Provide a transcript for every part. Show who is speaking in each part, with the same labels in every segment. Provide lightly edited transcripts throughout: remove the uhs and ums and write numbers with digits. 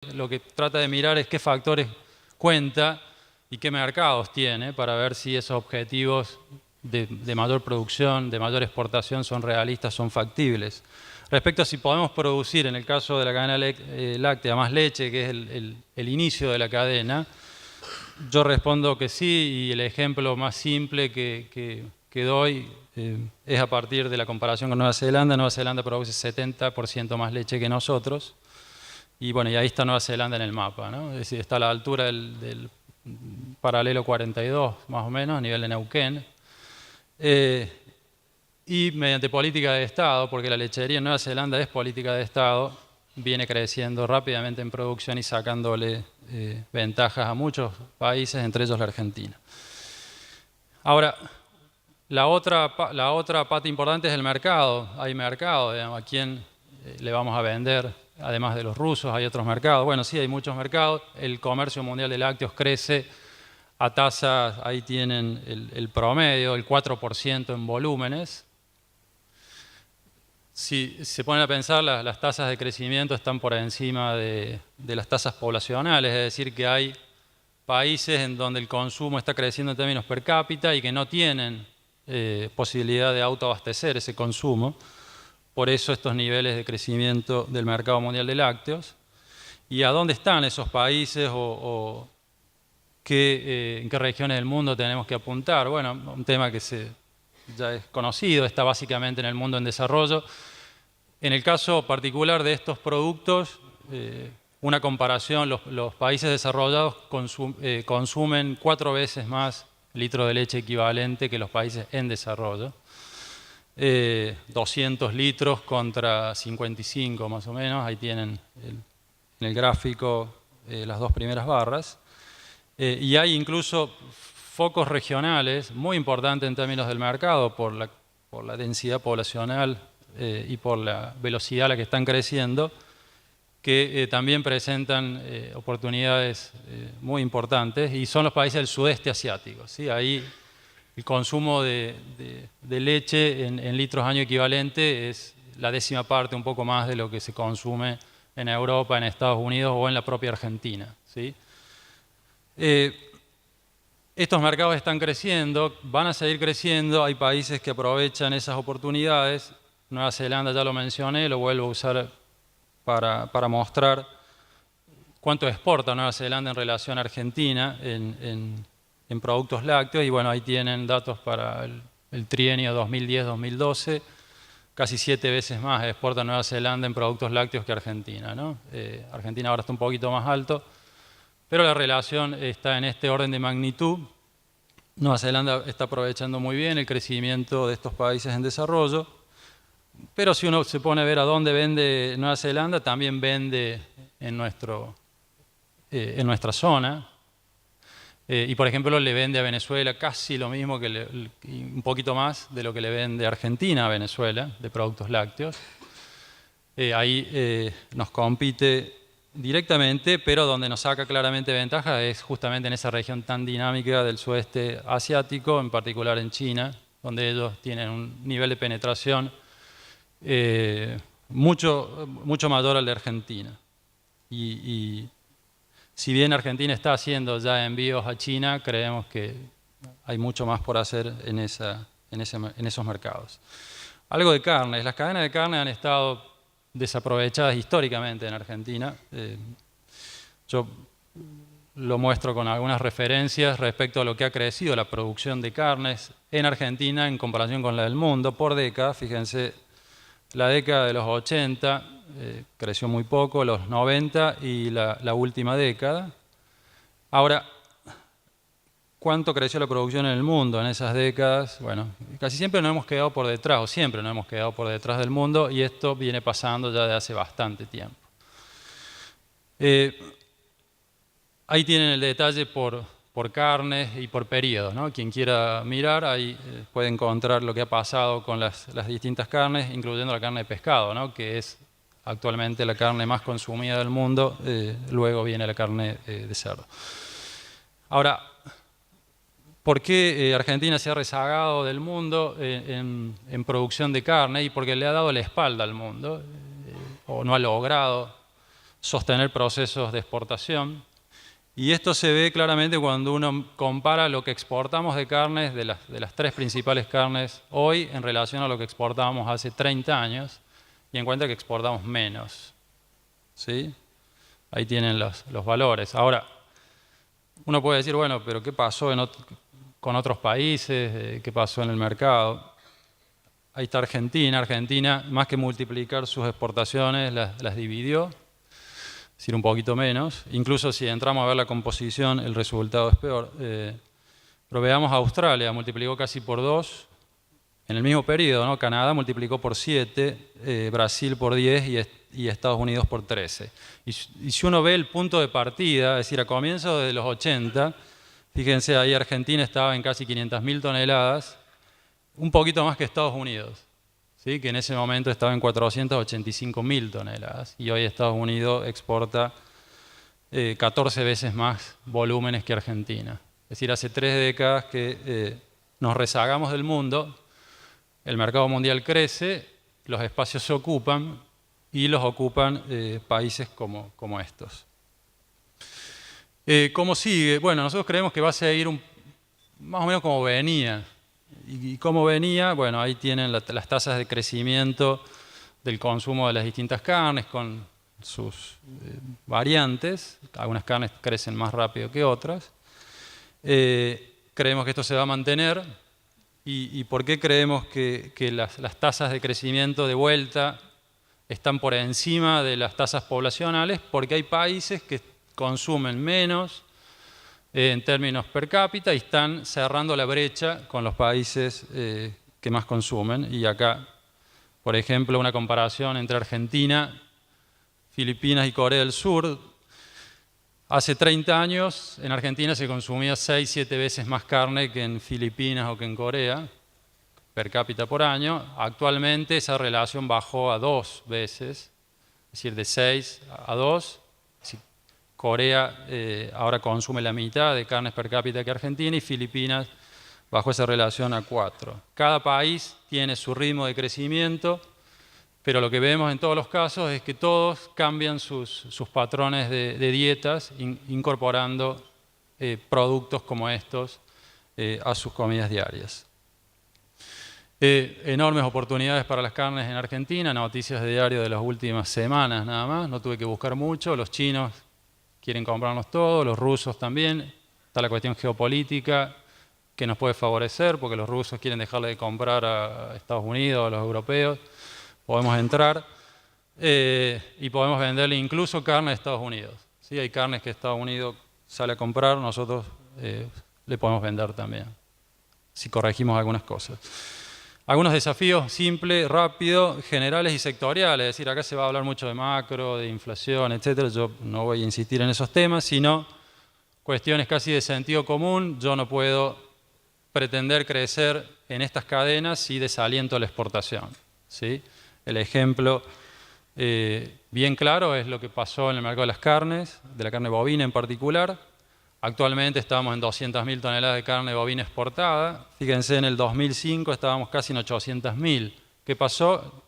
Speaker 1: lo que trata de mirar es qué factores cuenta y qué mercados tiene para ver si esos objetivos de mayor producción, de mayor exportación son realistas, son factibles. Respecto a si podemos producir, en el caso de la cadena láctea, más leche, que es el inicio de la cadena, yo respondo que sí, y el ejemplo más simple que doy es a partir de la comparación con Nueva Zelanda. Nueva Zelanda produce 70% más leche que nosotros. Y bueno, y ahí está Nueva Zelanda en el mapa, ¿no? Es decir, está a la altura del paralelo 42, más o menos, a nivel de Neuquén. Y mediante política de Estado, porque la lechería en Nueva Zelanda es política de Estado, viene creciendo rápidamente en producción y sacándole ventajas a muchos países, entre ellos la Argentina. Ahora, la otra pata importante es el mercado. Hay mercado, digamos, a quién le vamos a vender. Además de los rusos, hay otros mercados. Bueno, sí, hay muchos mercados. El comercio mundial de lácteos crece a tasas, ahí tienen el promedio, el 4% en volúmenes. Si se ponen a pensar, las tasas de crecimiento están por encima de las tasas poblacionales, es decir, que hay países en donde el consumo está creciendo en términos per cápita y que no tienen posibilidad de autoabastecer ese consumo. Por eso estos niveles de crecimiento del mercado mundial de lácteos. ¿Y a dónde están esos países o en qué regiones del mundo tenemos que apuntar? Bueno, un tema que ya es conocido, está básicamente en el mundo en desarrollo. En el caso particular de estos productos, una comparación, los países desarrollados consumen 4 veces más litros de leche equivalente que los países en desarrollo. 200 litros contra 55 más o menos, ahí tienen en el gráfico las dos primeras barras. Y hay incluso focos regionales muy importantes en términos del mercado por la densidad poblacional y por la velocidad a la que están creciendo, que también presentan oportunidades muy importantes, y son los países del sudeste asiático, ¿sí? Ahí el consumo de leche en litros año equivalente es la 10ª parte, un poco más de lo que se consume en Europa, en Estados Unidos o en la propia Argentina, ¿sí? Estos mercados están creciendo, van a seguir creciendo, hay países que aprovechan esas oportunidades. Nueva Zelanda ya lo mencioné, lo vuelvo a usar para mostrar cuánto exporta Nueva Zelanda en relación a Argentina en productos lácteos, y bueno, ahí tienen datos para el trienio 2010-2012, casi 7 veces más exporta Nueva Zelanda en productos lácteos que Argentina, ¿no? Argentina ahora está un poquito más alto, pero la relación está en este orden de magnitud. Nueva Zelanda está aprovechando muy bien el crecimiento de estos países en desarrollo, pero si uno se pone a ver a dónde vende Nueva Zelanda, también vende en nuestra zona. Y por ejemplo le vende a Venezuela casi lo mismo un poquito más de lo que le vende Argentina a Venezuela de productos lácteos. Ahí nos compite directamente, pero donde nos saca claramente ventaja es justamente en esa región tan dinámica del sudeste asiático, en particular en China, donde ellos tienen un nivel de penetración mucho mayor al de Argentina. Y si bien Argentina está haciendo ya envíos a China, creemos que hay mucho más por hacer en esos mercados. Algo de carnes. Las cadenas de carne han estado desaprovechadas históricamente en Argentina. Yo lo muestro con algunas referencias respecto a lo que ha crecido la producción de carnes en Argentina en comparación con la del mundo por década. Fíjense, la década de los 80 creció muy poco, los 90 y la última década. Ahora, ¿cuánto creció la producción en el mundo en esas décadas? Bueno, casi siempre nos hemos quedado por detrás, o siempre nos hemos quedado por detrás del mundo, y esto viene pasando ya de hace bastante tiempo. Ahí tienen el detalle por carnes y por periodos, ¿no? Quien quiera mirar, ahí puede encontrar lo que ha pasado con las distintas carnes, incluyendo la carne de pescado, ¿no? Que es actualmente la carne más consumida del mundo, luego viene la carne de cerdo. Ahora, ¿por qué Argentina se ha rezagado del mundo en producción de carne? Y porque le ha dado la espalda al mundo, o no ha logrado sostener procesos de exportación. Y esto se ve claramente cuando uno compara lo que exportamos de carnes, de las 3 principales carnes hoy, en relación a lo que exportábamos hace 30 años, y encuentra que exportamos menos. ¿Sí? Ahí tienen los valores. Ahora, uno puede decir, bueno, pero ¿qué pasó con otros países? ¿Qué pasó en el mercado? Ahí está Argentina. Argentina, más que multiplicar sus exportaciones, las dividió. Es decir, un poquito menos. Incluso si entramos a ver la composición, el resultado es peor. Pero veamos a Australia, multiplicó casi por 2 en el mismo periodo, ¿no? Canadá multiplicó por 7, Brasil por 10 y Estados Unidos por 13. Y si uno ve el punto de partida, es decir, a comienzos de los 80, fíjense, ahí Argentina estaba en casi 500.000 toneladas, un poquito más que Estados Unidos. ¿Sí? Que en ese momento estaba en 485.000 toneladas y hoy Estados Unidos exporta 14 veces más volúmenes que Argentina. Es decir, hace 3 décadas que nos rezagamos del mundo, el mercado mundial crece, los espacios se ocupan y los ocupan países como estos. ¿Cómo sigue? Bueno, nosotros creemos que va a seguir más o menos como venía. ¿Y cómo venía? Bueno, ahí tienen las tasas de crecimiento del consumo de las distintas carnes con sus variantes. Algunas carnes crecen más rápido que otras. Creemos que esto se va a mantener. ¿Y por qué creemos que las tasas de crecimiento de vuelta están por encima de las tasas poblacionales? Porque hay países que consumen menos en términos per cápita y están cerrando la brecha con los países que más consumen. Y acá, por ejemplo, una comparación entre Argentina, Filipinas y Corea del Sur. Hace 30 años en Argentina se consumía 6-7 veces más carne que en Filipinas o que en Corea, per cápita por año. Actualmente esa relación bajó a 2 veces, es decir, de 6 a 2. Corea ahora consume la mitad de carnes per cápita que Argentina y Filipinas bajó esa relación a 4. Cada país tiene su ritmo de crecimiento, pero lo que vemos en todos los casos es que todos cambian sus patrones de dietas incorporando productos como estos a sus comidas diarias. Enormes oportunidades para las carnes en Argentina, noticias de diario de las últimas semanas nada más, no tuve que buscar mucho, los chinos quieren comprarnos todo, los rusos también. Está la cuestión geopolítica que nos puede favorecer porque los rusos quieren dejarle de comprar a Estados Unidos, a los europeos. Podemos entrar y podemos venderle incluso carne a Estados Unidos. ¿Sí? Hay carnes que Estados Unidos sale a comprar, nosotros le podemos vender también, si corregimos algunas cosas. Algunos desafíos simples, rápidos, generales y sectoriales. Es decir, acá se va a hablar mucho de macro, de inflación, etc. Yo no voy a insistir en esos temas, sino cuestiones casi de sentido común. Yo no puedo pretender crecer en estas cadenas si desaliento la exportación. ¿Sí? El ejemplo bien claro es lo que pasó en el mercado de las carnes, de la carne bovina en particular. Actualmente estamos en 200.000 toneladas de carne bovina exportada. Fíjense, en el 2005 estábamos casi en 800.000. ¿Qué pasó?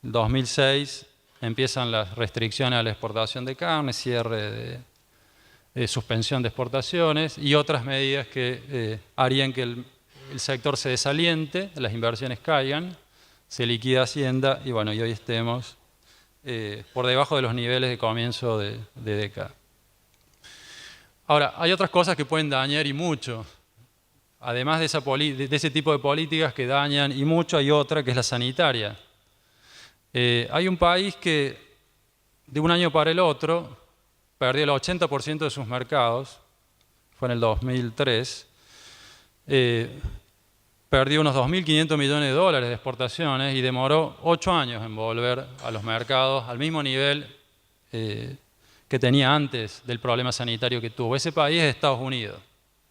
Speaker 1: En 2006 empiezan las restricciones a la exportación de carne, cierre de suspensión de exportaciones y otras medidas que harían que el sector se desaliente, las inversiones caigan, se liquida Hacienda y bueno, y hoy estemos por debajo de los niveles de comienzo de década. Ahora, hay otras cosas que pueden dañar y mucho. Además de ese tipo de políticas que dañan y mucho, hay otra que es la sanitaria. Hay un país que de un año para el otro perdió el 80% de sus mercados, fue en el 2003, perdió unos 2.500 millones de dólares de exportaciones y demoró 8 años en volver a los mercados al mismo nivel que tenía antes del problema sanitario que tuvo. Ese país es Estados Unidos.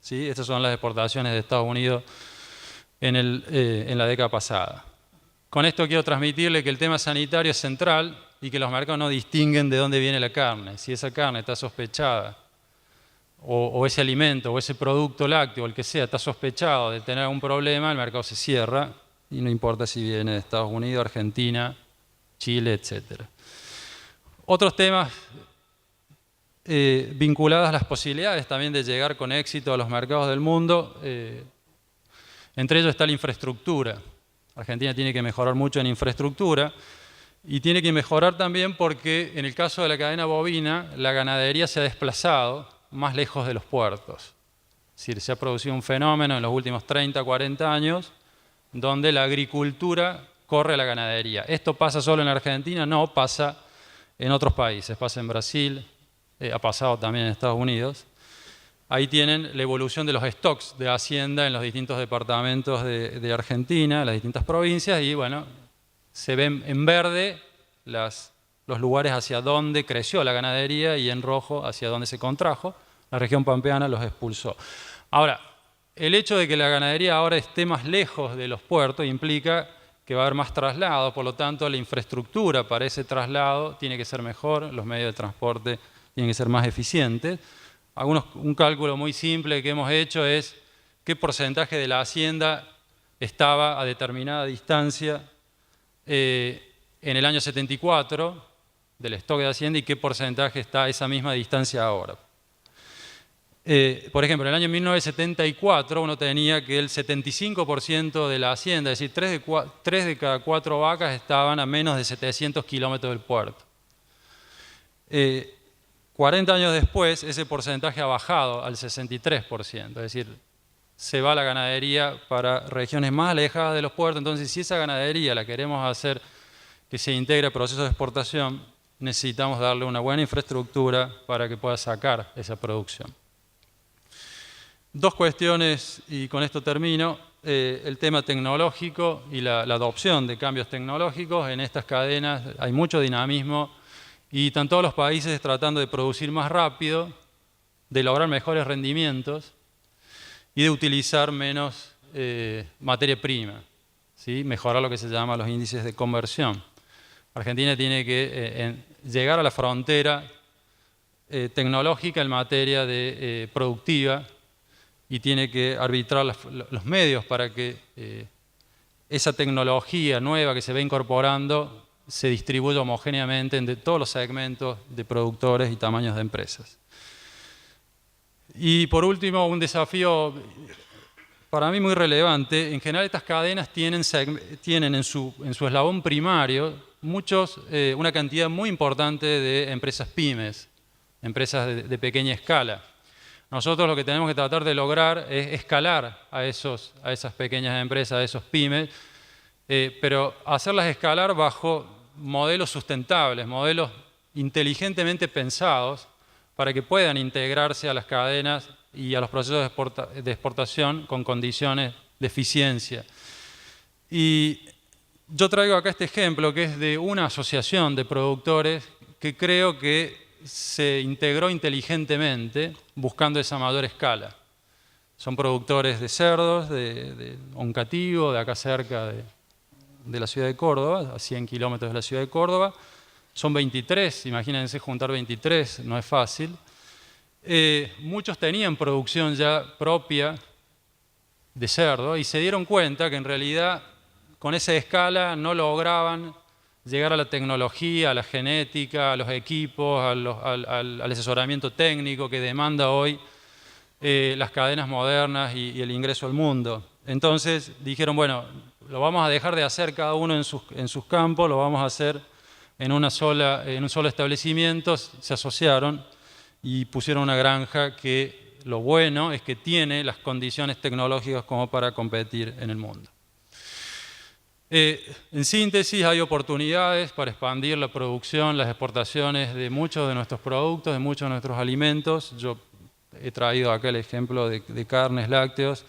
Speaker 1: ¿Sí? Estas son las exportaciones de Estados Unidos en la década pasada. Con esto quiero transmitirle que el tema sanitario es central y que los mercados no distinguen de dónde viene la carne. Si esa carne está sospechada, o ese alimento, o ese producto lácteo, o el que sea, está sospechado de tener algún problema, el mercado se cierra y no importa si viene de Estados Unidos, Argentina, Chile, etc. Otros temas vinculadas a las posibilidades también de llegar con éxito a los mercados del mundo. Entre ellos está la infraestructura. Argentina tiene que mejorar mucho en infraestructura y tiene que mejorar también porque en el caso de la cadena bovina, la ganadería se ha desplazado más lejos de los puertos. Es decir, se ha producido un fenómeno en los últimos 30, 40 años donde la agricultura corre a la ganadería. ¿Esto pasa solo en Argentina? No, pasa en otros países. Pasa en Brasil, ha pasado también en Estados Unidos. Ahí tienen la evolución de los stocks de hacienda en los distintos departamentos de Argentina, las distintas provincias, y bueno, se ven en verde los lugares hacia donde creció la ganadería y en rojo hacia donde se contrajo. La región pampeana los expulsó. Ahora, el hecho de que la ganadería ahora esté más lejos de los puertos implica que va a haber más traslados, por lo tanto la infraestructura para ese traslado tiene que ser mejor, los medios de transporte tienen que ser más eficientes. Un cálculo muy simple que hemos hecho es qué porcentaje de la hacienda estaba a determinada distancia en el año 74 del stock de hacienda y qué porcentaje está a esa misma distancia ahora. Por ejemplo, en el año 1974 uno tenía que el 75% de la hacienda, es decir, 3 de cada 4 vacas estaban a menos de 700 kilómetros del puerto. 40 años después, ese porcentaje ha bajado al 63%, es decir, se va la ganadería para regiones más alejadas de los puertos. Entonces, si esa ganadería la queremos hacer que se integre al proceso de exportación, necesitamos darle una buena infraestructura para que pueda sacar esa producción. Dos cuestiones, y con esto termino. El tema tecnológico y la adopción de cambios tecnológicos. En estas cadenas hay mucho dinamismo y están todos los países tratando de producir más rápido, de lograr mejores rendimientos y de utilizar menos materia prima, ¿sí? Mejorar lo que se llama los índices de conversión. Argentina tiene que llegar a la frontera tecnológica en materia de productiva y tiene que arbitrar los medios para que esa tecnología nueva que se va incorporando se distribuya homogéneamente entre todos los segmentos de productores y tamaños de empresas. Y por último, un desafío para mí muy relevante. En general estas cadenas tienen en su eslabón primario una cantidad muy importante de empresas pymes, empresas de pequeña escala. Nosotros lo que tenemos que tratar de lograr es escalar a esas pequeñas empresas, a esos pymes, pero hacerlas escalar bajo modelos sustentables, modelos inteligentemente pensados para que puedan integrarse a las cadenas y a los procesos de exportación con condiciones de eficiencia. Y yo traigo acá este ejemplo que es de una asociación de productores que creo que se integró inteligentemente buscando esa mayor escala. Son productores de cerdos, de Oncativo, de acá cerca de la ciudad de Córdoba, a 100 kilómetros de la ciudad de Córdoba. Son 23, imagínense juntar 23, no es fácil. Muchos tenían producción ya propia de cerdo y se dieron cuenta que en realidad con esa escala no lograban llegar a la tecnología, a la genética, a los equipos, al asesoramiento técnico que demanda hoy las cadenas modernas y el ingreso al mundo. Entonces dijeron, bueno, lo vamos a dejar de hacer cada uno en sus campos, lo vamos a hacer en un solo establecimiento. Se asociaron y pusieron una granja que lo bueno es que tiene las condiciones tecnológicas como para competir en el mundo. En síntesis, hay oportunidades para expandir la producción, las exportaciones de muchos de nuestros productos, de muchos de nuestros alimentos. Yo he traído acá el ejemplo de carnes, lácteos,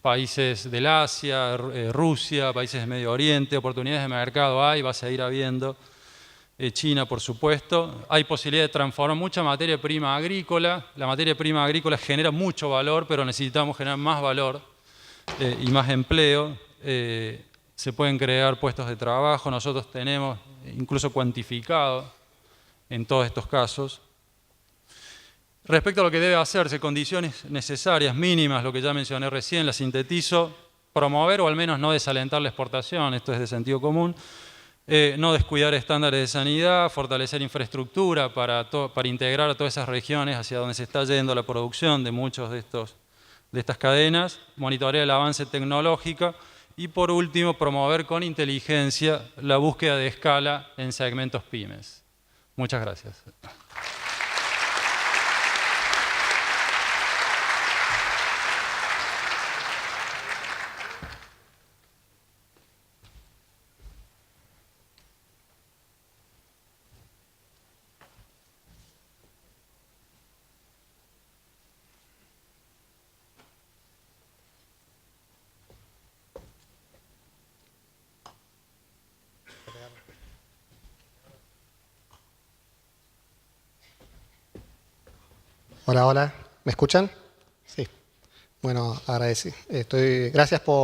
Speaker 1: países del Asia, Rusia, países del Medio Oriente, oportunidades de mercado hay, va a seguir habiendo. China, por supuesto. Hay posibilidad de transformar mucha materia prima agrícola. La materia prima agrícola genera mucho valor, pero necesitamos generar más valor y más empleo. Se pueden crear puestos de trabajo. Nosotros tenemos incluso cuantificado en todos estos casos. Respecto a lo que debe hacerse, condiciones necesarias, mínimas, lo que ya mencioné recién, las sintetizo, promover o al menos no desalentar la exportación, esto es de sentido común. No descuidar estándares de sanidad, fortalecer infraestructura para integrar a todas esas regiones hacia donde se está yendo la producción de muchos de estas cadenas, monitorear el avance tecnológico y, por último, promover con inteligencia la búsqueda de escala en segmentos pymes. Muchas gracias.
Speaker 2: Hola, hola. ¿Me escuchan? Sí. Bueno, agradecido. Gracias por